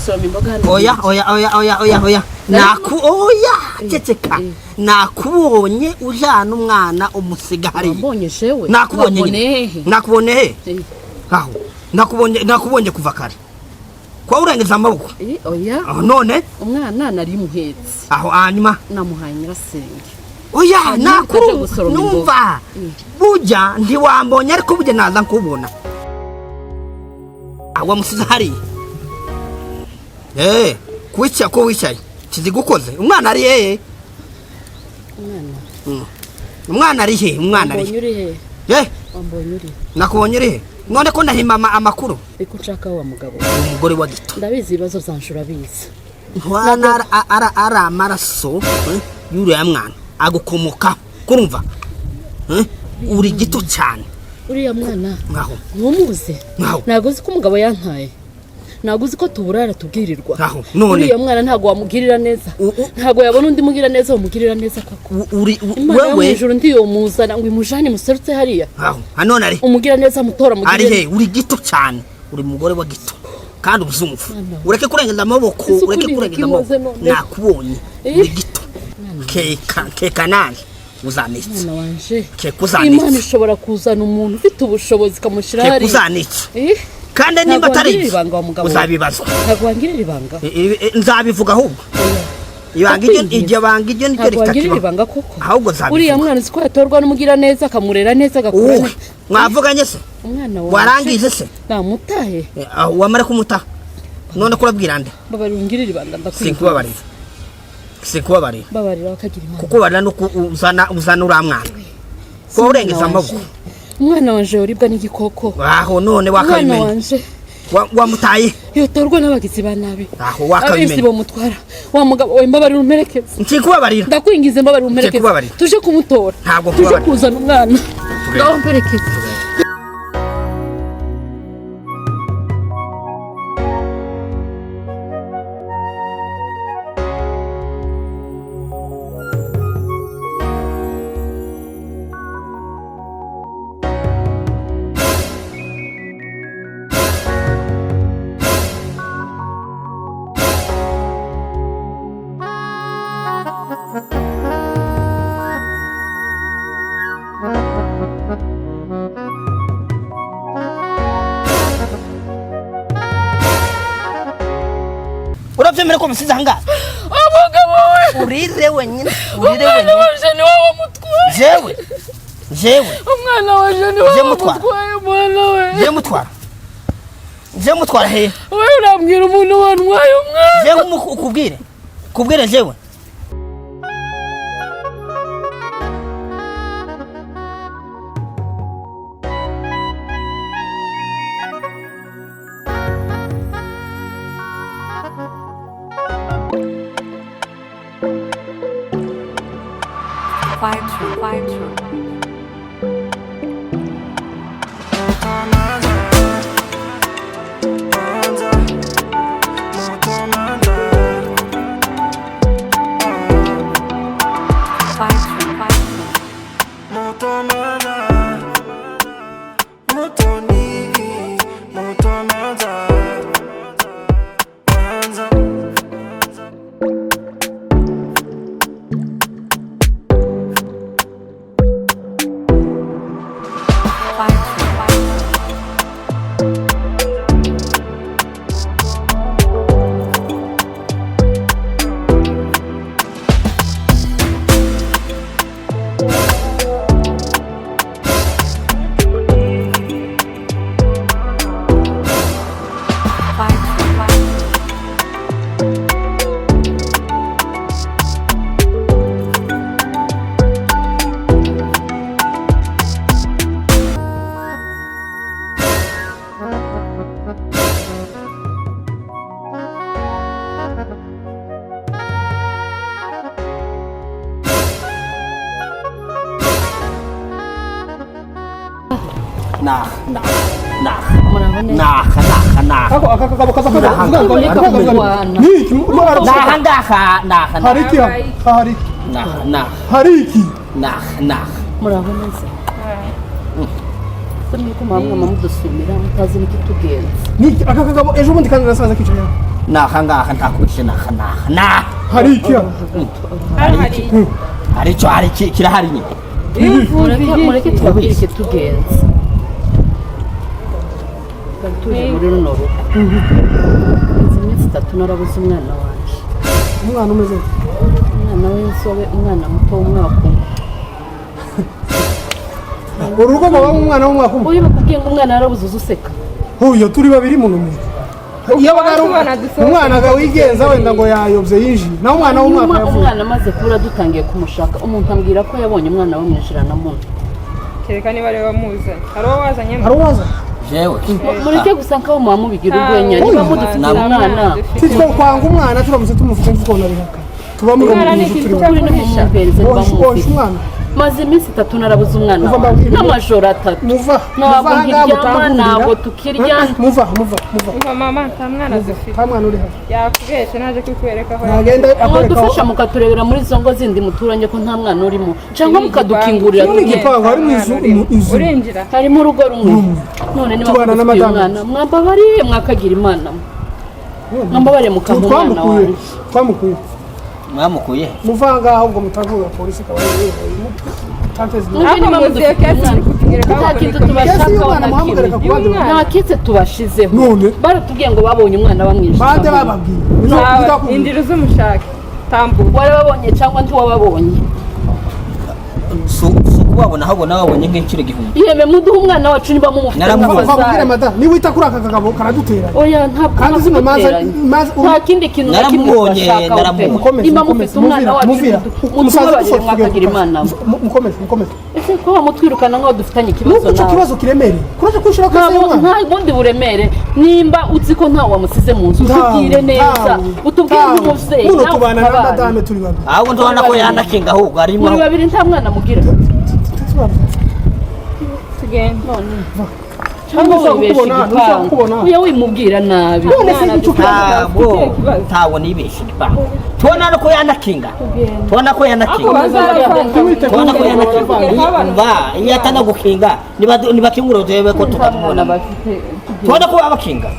gusoroma imboga hano. Oya. Ceceka. Nakubonye ujana umwana umusigari. Wambonye jewe. Nakubonye he? Aho. Nakubonye kuva kare. Kwa urengeza amaboko. Oya. None umwana nari muhetse. Aho anyuma namuhaye nyirasenge. Oya nakuru numva. Buja ndi wambonye ariko buje naza nkubona. Awa musizari. Kwica ko wicaye. Kizigukoze. Umwana ari hehe? Umwana ari he? Umwana ari he? Wambonye uri. Nakubonye uri. None ko ndahima amakuru. Iko nshaka wa mugabo. Umugore wa Gito. Ndabizi ibibazo zanshura biza. Ntwana ara amaraso yure ya mwana agukomoka. Kurumva? Uri gito cyane. Uriya mwana. Ngaho. Numuze. Naguzi ko umugabo yantaye. Naguzi ko tuburara tubwirirwa. None uriya mwana ntago wamugirira neza. Ntago yabona undi mugirira neza umugirira neza koko. Wewe ijuru ndiyo muzana ngo imujane muserutse hariya. None ari. Umugira neza mutora mugirira. Ari he uri gito cyane. Uri mugore wa Gito. Kandi ubuzumva. Ureke kurengeza amaboko, ureke kurengeza amaboko. Nakubonye. Uri gito. Keka nani. Uzanitse. Mwana wanje. Kekuzanitse. Imana ishobora kuzana umuntu ufite ubushobozi kamushira hari. Kekuzanitse. Kandi nimba atari uzabibazwa. Ntagwangirira ibanga. Nzabivuga ahubwo. Ibanga iryo ni cyo ritakiba. Ibanga koko. Ahubwo zabivuga. Uriya mwana siko yatorwa n'umugira neza akamurera neza agakura neza. Mwavuganye se? Umwana wawe. Warangije se? Namutahe. Wamara kumutaha. None kurabwira nde? Babarungirira ibanga ndakwinga. Sikubabarira. Babarira bakagira imana. Kuko barana no uzana uramwana. Ko urengeza amaboko. Umwana wanje uribwa n'igikoko. Aho none wakabimenya. Umwana wanje wamutaye. Yotorwa n'abagizi ba nabi. Aho wakabimenya. Abisi bo mutwara. Wa mugabo we mbabarira umperekeze. Ntikubabarira. Ndakwingize mbabarira umperekeze. Tuje kumutora. Ntabwo tuje kuzana umwana. Ngaho mperekeze. Uravyemera ko musize hanga? Abagabo we. Urire wenyine. Umwana waje ni wawe mutwaye. Jewe. Umwana waje ni wawe mutwaye umwana we. Je mutwara he? Wewe urambwira umuntu wantwaye umwana. Je kubwire jewe. nahangaha ntakubishe na hari iki hari cyo hari kirahari nyine mureke tubabwire icyo tugenze tuje muri runo rugo iminsi 3 narabuze umwana wanjye umwana umeze umwana w'insobe umwana muto w'umwaka urugo baba umwana w'umwaka uyu bakubwiye ngo umwana yarabuze uzuseka huyo turi babiri mu numwe iyo bagara umwana wigenza wenda ngo yayobye yinjiye naho umwana w'umwaka yavuye umwana amaze kubura dutangiye kumushaka umuntu ambwira ko yabonye umwana wamwinjirana mu kereka niba ari bamuzanye hari uwo wazanye jewe mureke gusa nkaho muba mubigira urwenya niba mudufite umwana titwo kwanga umwana turamutse tumufite tukona bihaka tuba muri turi no mumubereze umwana maze iminsi 3 narabuze umwana n'amajoro 3 ntabwo nkiryama ntabwo tukirya muva mama nta mwana dufite nta mwana uri hafi yakubeshe naje kukwereka aho nagenda dufasha mukaturebera muri izo ngo zindi muturanye ko nta mwana urimo cyangwa mukadukingurira igipangu hari mu inzu urinjira harimo urugo rumwe none niba mufite umwana mwambabariye mwakagira imana mwambabariye mukaha umwana wanjye twamukuye muvanga ahubwo mutavuga polisi kaba nta kitse tubashizeho baratubwiye ngo babonye umwana bamwishyura bande bababwiye indira z'umushake tambuka warababonye cyangwa ntiwababonye kubabona habona babonye nk'ikiro gihumbi yeme muduha umwana wacu niba mumufite naramubwira madam niba wita kuri aka kagabo karadutera oya kandi zino nta kindi kintu na kimwe bashaka niba mufite umwana wacu mutubabarire mwakagira imana mukomeze ese ko bamutwirukana nk'aho dufitanye ikibazo nawe kibazo kiremereye kuraje kwishura kase nta bundi buremere nimba uzi ko ntawe wamusize mu nzu utubwire neza utubwire nk'umuvyeyi nawe tubana na madame turi babiri ahubwo ndabona ko yanakinga ahubwo arimo muri babiri nta mwana mugira tugenda cyangwa wibeshe igipangu uya wimubwira nabi ntawo nibeshe igipangu tubona ko yanakinga tubona ko yanakinga mva iyo atana gukinga niba kingura turebe ko tukamubona tubona ko abakinga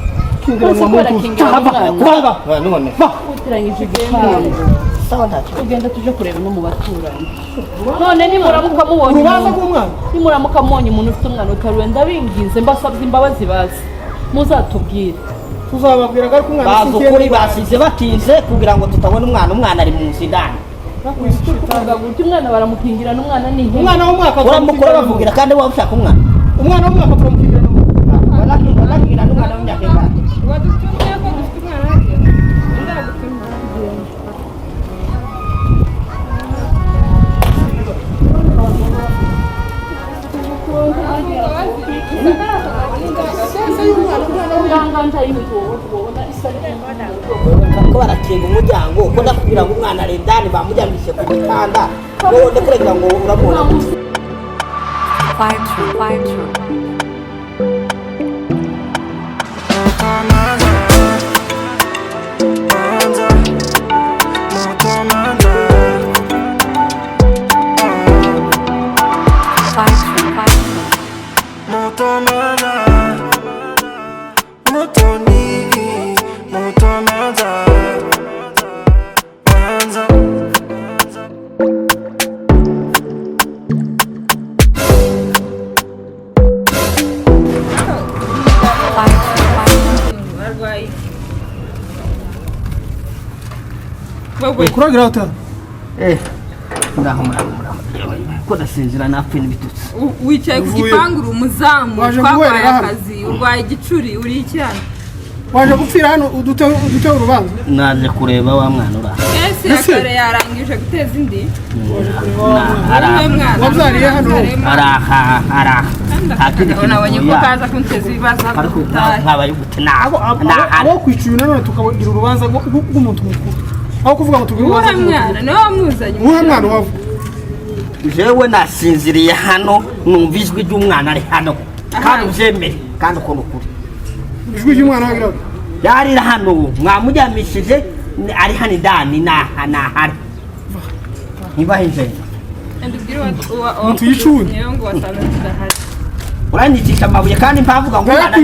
none utirangije igipangu tugenda tuje kureba no mu baturanyi none nimuramuka mubonye urubanza rw'umwana nimuramuka mubonye umuntu ufite umwana utaruwe ndabinginze mbasabye imbabazi bazi muzatubwire tuzababwira ko umwana bazi ukuri basize batinze kugira ngo tutabona umwana ari mu nsidani umwana baramukingira n'umwana ni umwana w'umwaka uramukora bavugira kandi waba ushaka umwana w'umwaka turamukingira barakingira n'umwana w'imyaka ingana wadutumye ko dufite umwana hariya ndagutumye ko barakinga umuryango ko ndakubwira ngo umwana ari indani bamujyamishe ku gitanda none kugira ngo uramubona kuragira hota ndaho ko dasinzira napfe n'ibitutsi wicaye ku gipangu uri umuzamu twabaye akazi urwaye igicuri uri icyana waje gupfira hano udute urubanza naje kureba wa mwana ura ese yakare yarangije guteza indi wabyariye hano araha nabonye ko kaza kunteza ibibazo nkabaye gute abo kwiciye none tukagira urubanza rw'umuntu mukuru aho kuvuga ngo tugire urubanza mwana niwe wamuzanye uwo mwana wavu jewe nasinziriye hano numva ijwi ry'umwana ari hano kandi ubyemere kandi ukuntu ukuri ijwi ry'umwana wagira yarira hano mwamujyamishije ari hano indani nahari niba hinjeye tuyicune uranyicisha amabuye kandi mpavuga ngo umwana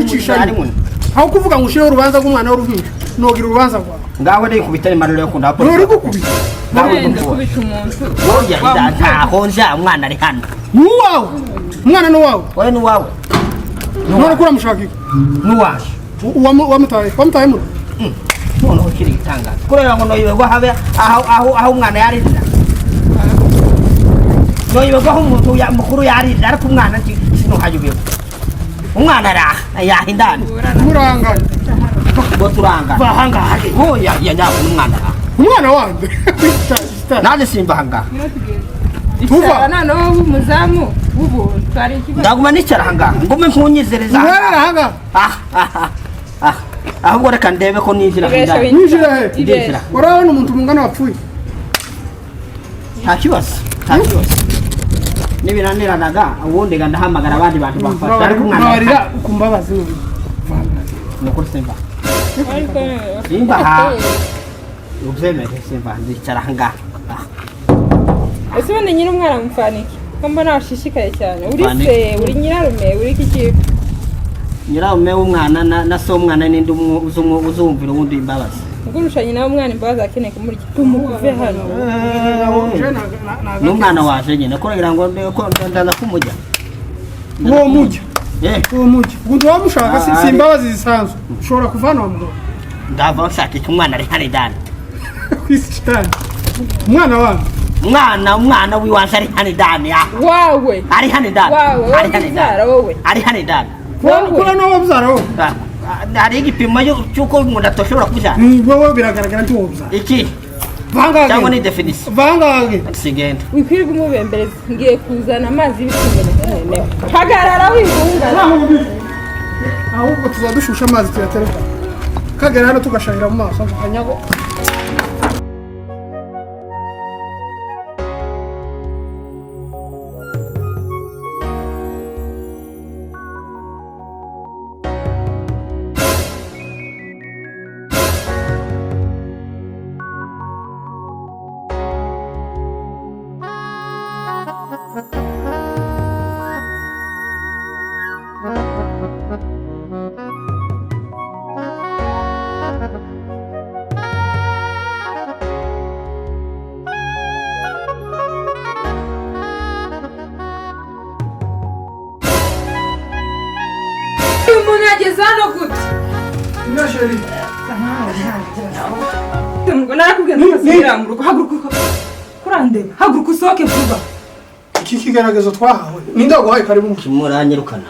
aho kuvuga ngo ushireho urubanza rw'umwana w'uruhinja nogira urubanza rwawe ngaho ni kubitari mariro yo kunda nturi gukubita wenda kubita umuntu oya ntaho nja umwana ari hano nuwawe umwana nuwawe wowe nuwawe none kura mushakika nuwaje wamutaye mu none ukiri gitangaza kureba ngo noyiwe habe aho umwana yarinda noyiwe aho umuntu mukuru yarinda ariko umwana sino hajubye umwana yahindana murangana ngo turanga bahanga haje oya yanyako umwana wande naje simba hanga tuva none wowe umuzamu ubu twari ikibazo ndaguma nicara hanga ngume nkunyizereza hanga ahubwo reka ndebe ko ninjira hanga ninjira he urabona umuntu mungana wapfuye nta kibazo nibiraniranaga ubundi ndahamagara abandi bantu bafasha ariko umwana ukumbabaza nukuri simba simba ubyemere simba ndicara hanga ese ubundi nyiri umwana mupfaniki ko mbona washishikaye cyane uri nyirarume uri iki kigo nyirarume w'umwana na so umwana n'indi uzumvira ubundi imbabazi ugurusha nyina w'umwana imbabazi akeneye kumurya tumukuve hano n'umwana waje nyine kugira ngo ndaza kumujya uwo mujya ubundi wamushaka si imbabazi zisanzwe ushobora kuvana wa mugabo ndava nshakika umwana ari hano idani kwisi umwana wanyu umwana wiwanje ari hano idani wawe ari hano idani ari hano idani kura nawe byara wowe hari igipimo cy'uko umuntu atoshobora kubyara wowe biragaragara nti wowe byara iki vangaga cyangwa ni definition vangaga sigenda wikwirwa umubembereza ngiye kuzana amazi y'ibisumene hagarara wigunga ahubwo tuzadushusha amazi tuyatereka kagera hano tugashayira mu maso kanyago Zano gute nasheri narakubwiye ntukazira mu rugo haguruka kurandeba haguruka usohoke vuba iki kigaragazo twahawe nindaguhaye karibu kimuranyirukana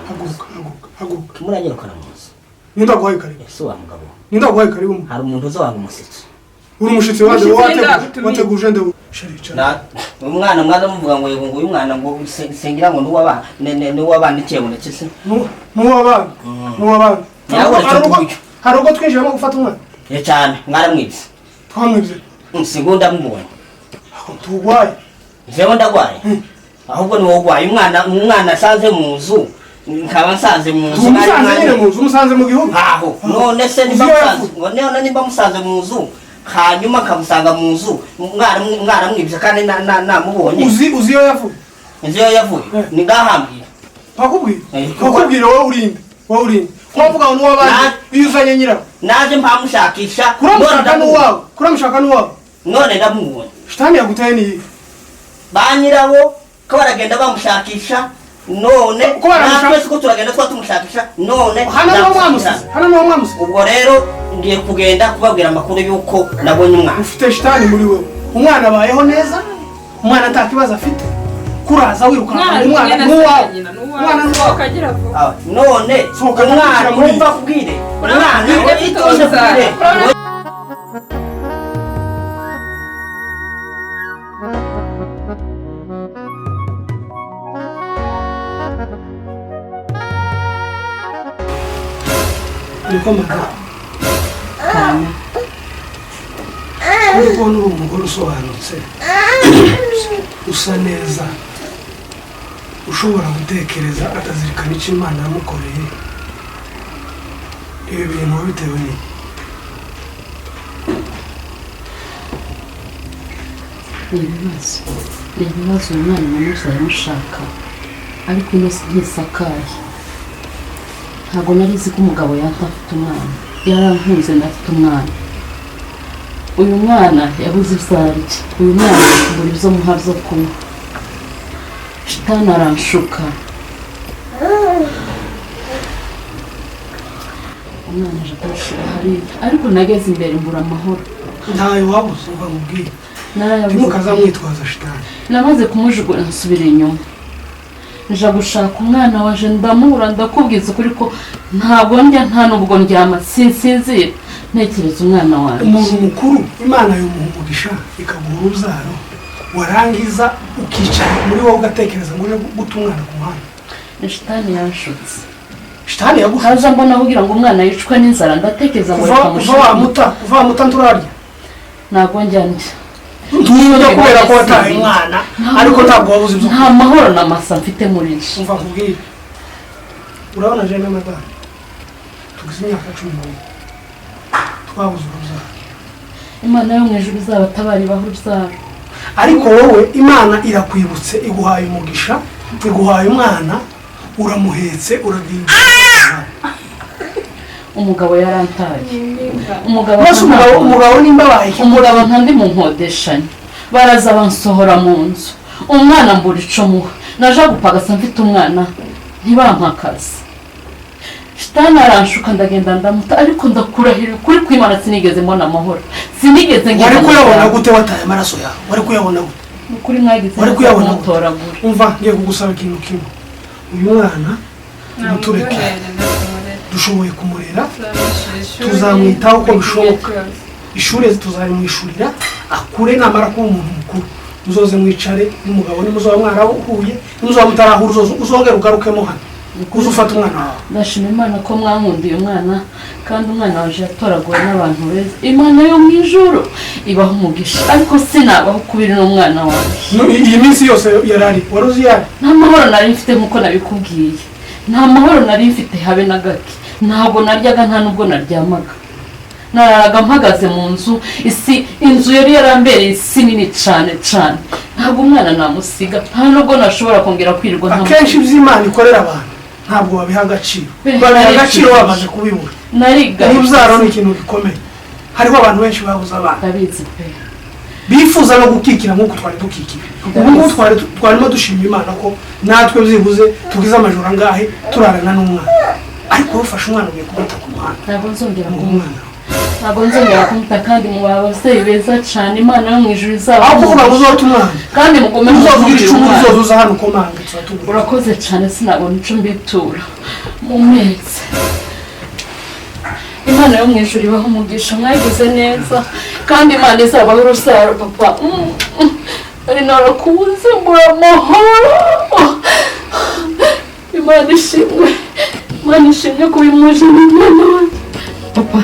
haguruka kimuranyirukana muzi nindaguhaye karibu ese wa mugabo nindaguhaye karibu hari umuntu uzawanga umusitsi uri umushitsi waje wateguje nde sherica umwana mwaza muvuga ngo yego ngo uyu mwana ngo sengira ngo nuwabana ikiye ndetse se nuwabana hari ubwo twinjiramo gufata umwana cyane mwaramwibye twamwibye segunda mubonye tugwaye jewe ndagwaye ahubwo ni wowe ugwaye umwana asanze mu nzu nkaba nsanze mu nzu umusanze mu gihugu aho none se nimba musanze mu nzu hanyuma nkamusanga mu nzu mwaramwibye kandi namubonye uzi iyo yavuye ni ngahambira bakubwira wowe urinde wavuga ngo nuwabandi iyo uzanye nyirawe naje mpamushakisha kuramushaka n'uwawe none ndamubonye shitani yaguteye niyi ba nyirawo ko baragenda bamushakisha none natwe siko turagenda tumushakisha none hano no mwamusi ubwo rero ngiye kugenda kubabwira amakuru yuko nabonye umwana ufite shitani muri wewe umwana abayeho neza umwana nta kibazo afite kuraza wirukana umwana n'uwawe ukagira vuba none umwana mwumva kubwire umwana itoze kubwire niko magana kuko uri umugore usobanutse usa neza ushobora gutekereza akazirikana icyo Imana yamukoreye ibi bintu wabitewe ni ibibazo umwana namuzaye mushaka ariko ino ntisakaye ntabwo nari nzi ko umugabo yahita afite umwana yarankunze ndafite umwana uyu mwana yabuze ivyarye uyu mwana akubura ibyo muha byo kunywa shitani aranshuka umwana aje atashira hariya ariko nageze imbere mbura amahoro ntayo wabuze uva mubwire ntimukaza mwitwaza shitani namaze kumujugunya nsubira inyuma nja gushaka umwana waje ndamubura ndakubwiza ukuri ko ntabwo ndya nta nubwo ndyama sinsinzira ntekereza umwana wawe umuntu mukuru imana y'umugisha ikaguha urubyaro warangiza ukicara muri wowe ugatekereza ngo uje guta umwana ku muhanda ni shitani yanshutse shitani yagushutse haza mbona kugira ngo umwana yicwe n'inzara ndatekereza ngo reka mushaka uva wamuta nturarya ntabwo njya ndya ntuyo kubera ko wataye umwana ariko ntabwo wabuze ibyo nta mahoro n'amasa mfite muri nje umva nkubwire urabona je n'amadara tugize imyaka 10 twabuze urubyaro imana yo mu ijuru izabatabara ibaha urubyaro ariko wowe imana irakwibutse iguhaye umugisha iguhaye umwana uramuhetse uragiye umugabo yarantaye umugabo nimba baye umugabo ntandi mu nkodeshanya baraza bansohora mu nzu umwana mbura ico muha naje gupagasa mfite umwana ntibampakaza shitani aranshuka ndagenda ndamuta ariko ndakurahira kuri kwimana sinigeze mbona amahoro sinigeze ngenda wari kuyabona gute wataye amaraso yawe wari kuyabona gute kuri mwagize wari kuyabona mutoragura umva ngiye kugusaba ikintu kimwe uyu mwana mutureke dushoboye kumurera tuzamwitaho uko bishoboka ishuri tuzamwishurira akure namara kuba umuntu mukuru muzoze mwicare n'umugabo nimuzoba mwarahuye nimuzoba mutarahura uzongera ugarukemo hano kuza ufata umwana wawe ndashima imana ko mwankundiye umwana kandi umwana waje yatoraguwe n'abantu beza imana yo mu ijuru ibaho umugisha ariko sinabaho kubiri n'umwana wawe iyi minsi yose yarari waruzi yari nta mahoro nari mfite nk'uko nabikubwiye nta mahoro nari mfite habe na gake ntabwo naryaga nta nubwo naryamaga nararaga mpagaze mu nzu inzu yari yarambereye isi nini cyane cyane ntabwo umwana namusiga nta nubwo nashobora kongera kwirirwa akenshi iby'imana ikorera abantu ntabwo babiha agaciro babiha agaciro bamaze kubibura urubyaro ni ikintu gikomeye hariho abantu benshi babuze abana ndabizi pe bifuza no gukikira nk'uko twari dukikira ubu ngubu twarimo dushima imana ko natwe byibuze tugize amajoro angahe turarana n'umwana ariko ufashe umwana ugiye kumata ku muhanda ntabwo nzongera kumuta kandi muba ababyeyi beza cyane imana yo mu ijuru izaba aho kuvuga ngo uzote umwana kandi mugume muvugire umwana uzoza hano komanga turatugura urakoze cyane sinabona icyo mbitura mumetse imana yo mu ijuru ibaho umugisha mwagize neza kandi imana izabaho urubyaro papa ari narakubuze mbura amahoro imana ishimwe kubimuje n'umwana wanjye papa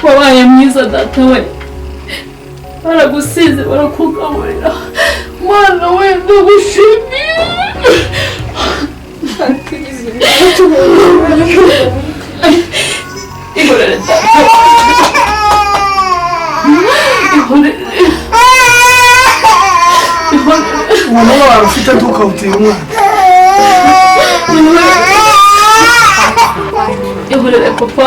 wabaye mwiza data we baragusize barakugaburira mwana we ndagushimiye ihorere data umuntu wawe ufite ntukawutera umwana ihorere papa